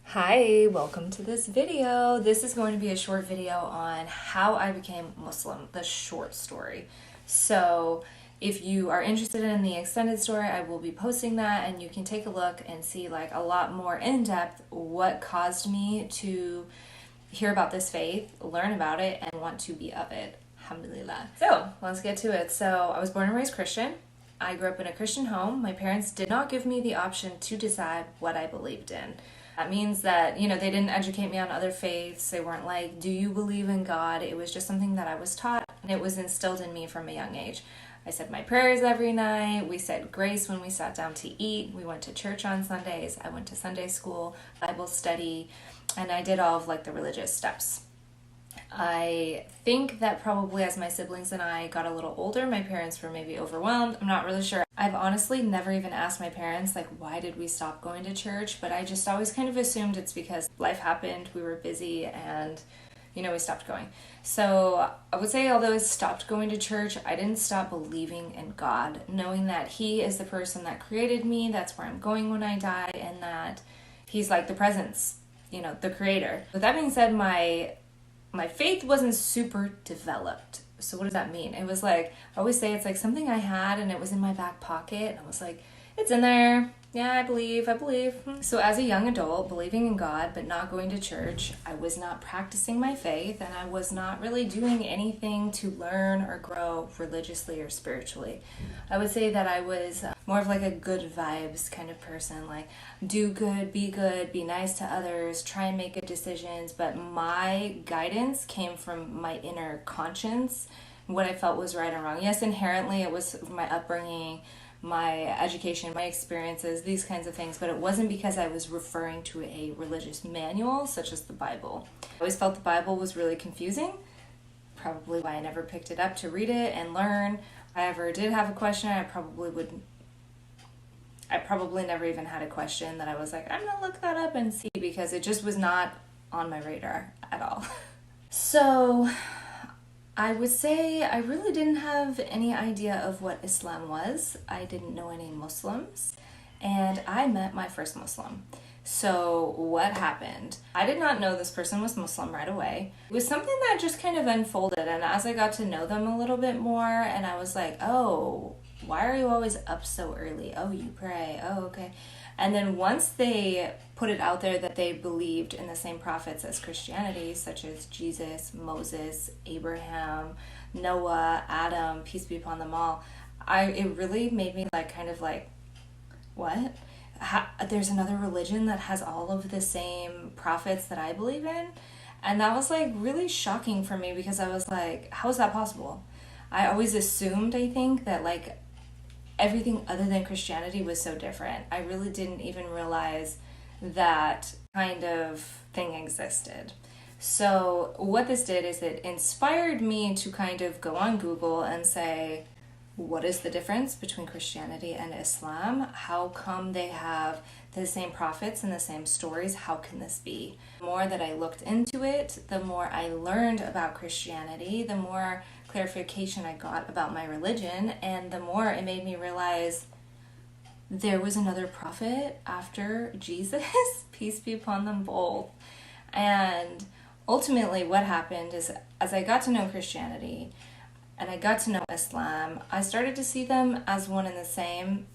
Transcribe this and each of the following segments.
Hi, welcome to this video. This is going to be a short video on how I became Muslim, the short story. So if you are interested in the extended story, I will be posting that and you can take a look and see like a lot more in depth what caused me to hear about this faith, learn about it, and want to be of it. Alhamdulillah. So let's get to it. So I was born and raised Christian. I grew up in a Christian home. My parents did not give me the option to decide what I believed in. That means that, they didn't educate me on other faiths. They weren't like, do you believe in God? It was just something that I was taught and it was instilled in me from a young age. I said my prayers every night. We said grace when we sat down to eat. We went to church on Sundays. I went to Sunday school, Bible study, and I did all of like the religious steps. I think that probably as my siblings and I got a little older, my parents were maybe overwhelmed. I'm not really sure. I've honestly never even asked my parents, like, why did we stop going to church? But I just always kind of assumed it's because life happened, we were busy, and, we stopped going. So I would say, although I stopped going to church, I didn't stop believing in God, knowing that He is the person that created me, that's where I'm going when I die, and that He's like the presence, the creator. With that being said, my faith wasn't super developed. So what does that mean? It was like, I always say it's like something I had and it was in my back pocket. And I was like, it's in there. Yeah, I believe. So as a young adult, believing in God, but not going to church, I was not practicing my faith and I was not really doing anything to learn or grow religiously or spiritually. I would say that I was more of like a good vibes kind of person, like do good, be nice to others, try and make good decisions. But my guidance came from my inner conscience, what I felt was right and wrong. Yes, inherently it was my upbringing, my education, my experiences, these kinds of things, but it wasn't because I was referring to a religious manual such as the Bible. I always felt the Bible was really confusing, probably why I never picked it up to read it and learn. If I ever did have a question, I probably never even had a question that I was like, I'm gonna look that up and see, because it just was not on my radar at all. So I would say I really didn't have any idea of what Islam was. I didn't know any Muslims, and I met my first Muslim. So what happened? I did not know this person was Muslim right away. It was something that just kind of unfolded, and as I got to know them a little bit more, and I was like, oh, why are you always up so early? Oh, you pray. Oh, okay. And then once they put it out there that they believed in the same prophets as Christianity, such as Jesus, Moses, Abraham, Noah, Adam, peace be upon them all, it really made me what? There's another religion that has all of the same prophets that I believe in? And that was like really shocking for me, because I was like, how is that possible? I always assumed, I think, that like everything other than Christianity was so different. I really didn't even realize that kind of thing existed. So what this did is it inspired me to kind of go on Google and say, what is the difference between Christianity and Islam? How come they have the same prophets and the same stories? How can this be? The more that I looked into it, the more I learned about Christianity, the more clarification I got about my religion, and the more it made me realize there was another prophet after Jesus, peace be upon them both. And ultimately what happened is, as I got to know Christianity and I got to know Islam, I started to see them as one and the same,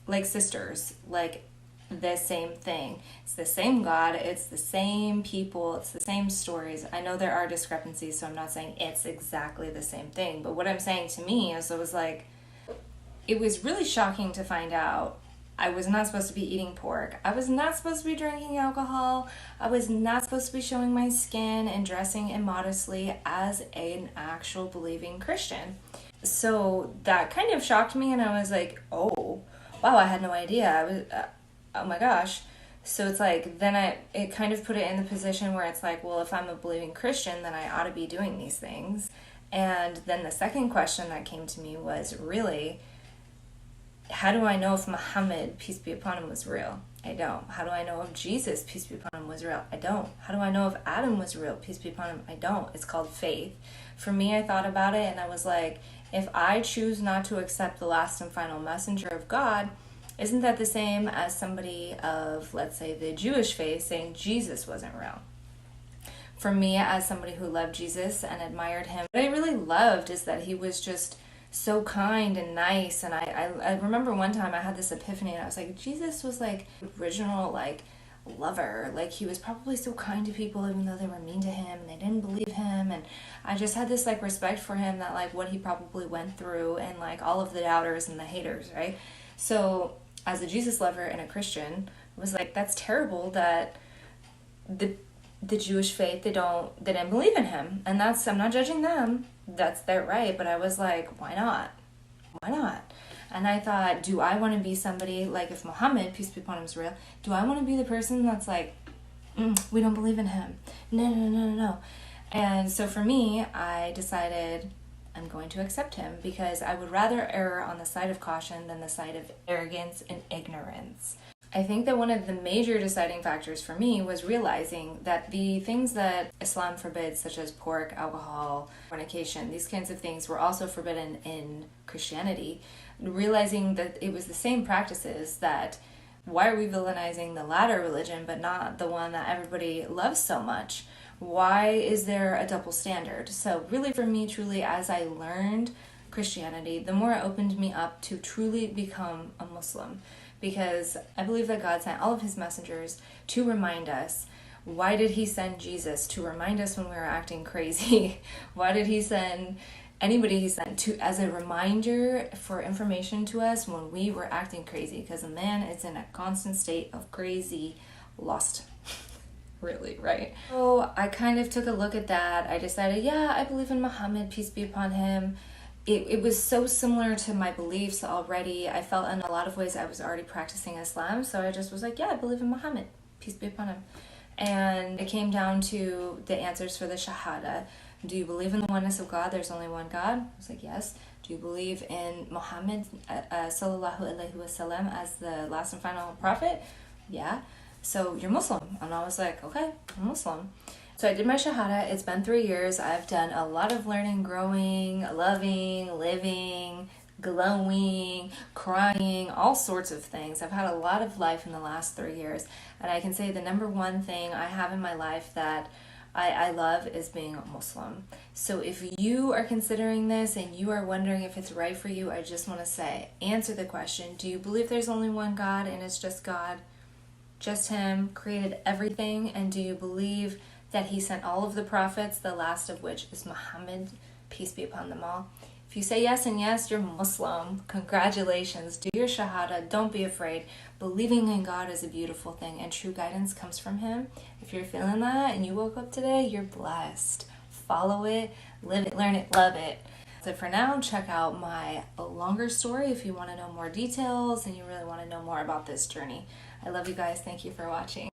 like sisters, like the same thing. It's the same God, it's the same people, it's the same stories. I know there are discrepancies, so I'm not saying it's exactly the same thing, but what I'm saying to me is, it was really shocking to find out I was not supposed to be eating pork. I was not supposed to be drinking alcohol. I was not supposed to be showing my skin and dressing immodestly as an actual believing Christian. So that kind of shocked me, and I was like, oh, wow, I had no idea. Oh my gosh. So it's like, then it kind of put it in the position where it's like, well, if I'm a believing Christian, then I ought to be doing these things. And then the second question that came to me was, really, how do I know if Muhammad, peace be upon him, was real? I don't. How do I know if Jesus, peace be upon him, was real? I don't. How do I know if Adam was real, peace be upon him? I don't. It's called faith. For me, I thought about it and I was like, if I choose not to accept the last and final messenger of God, isn't that the same as somebody of, let's say, the Jewish faith saying Jesus wasn't real? For me, as somebody who loved Jesus and admired him, what I really loved is that he was just so kind and nice. And I remember one time I had this epiphany, and I was like, Jesus was like original, like, lover. Like, he was probably so kind to people even though they were mean to him and they didn't believe him. And I just had this like respect for him, that like what he probably went through, and like all of the doubters and the haters, right? So as a Jesus lover and a Christian, it was like, that's terrible that the Jewish faith, they didn't believe in him. And that's, I'm not judging them, that's their right, but I was like, why not? And I thought, do I want to be somebody, like, if Muhammad, peace be upon him, is real, do I want to be the person that's like, we don't believe in him, no. And so for me, I decided I'm going to accept him, because I would rather err on the side of caution than the side of arrogance and ignorance. I think that one of the major deciding factors for me was realizing that the things that Islam forbids, such as pork, alcohol, fornication, these kinds of things, were also forbidden in Christianity. Realizing that it was the same practices, that why are we villainizing the latter religion but not the one that everybody loves so much? Why is there a double standard? So really, for me, truly, as I learned Christianity, the more it opened me up to truly become a Muslim. Because I believe that God sent all of his messengers to remind us. Why did he send Jesus? To remind us when we were acting crazy. Why did he send anybody he sent to as a reminder for information to us when we were acting crazy? Because a man is in a constant state of crazy, lost. Really, right? So I kind of took a look at that. I decided, yeah, I believe in Muhammad, peace be upon him. It was so similar to my beliefs already. I felt in a lot of ways I was already practicing Islam, so I just was like, yeah, I believe in Muhammad, peace be upon him. And it came down to the answers for the Shahada. Do you believe in the oneness of God? There's only one God? I was like, yes. Do you believe in Muhammad sallallahu alaihi wasallam as the last and final prophet? Yeah. So you're Muslim. And I was like, okay, I'm Muslim. So I did my Shahada. It's been 3 years. I've done a lot of learning, growing, loving, living, glowing, crying, all sorts of things. I've had a lot of life in the last 3 years. And I can say the number one thing I have in my life that I love is being a Muslim. So if you are considering this and you are wondering if it's right for you, I just want to say, answer the question. Do you believe there's only one God and it's just God? Just him created everything? And do you believe that he sent all of the prophets, the last of which is Muhammad, peace be upon them all? If you say yes and yes, you're Muslim. Congratulations. Do your Shahada. Don't be afraid. Believing in God is a beautiful thing, and true guidance comes from him. If you're feeling that and you woke up today, you're blessed. Follow it, live it, learn it, love it. So for now, check out my longer story if you want to know more details and you really want to know more about this journey. I love you guys. Thank you for watching.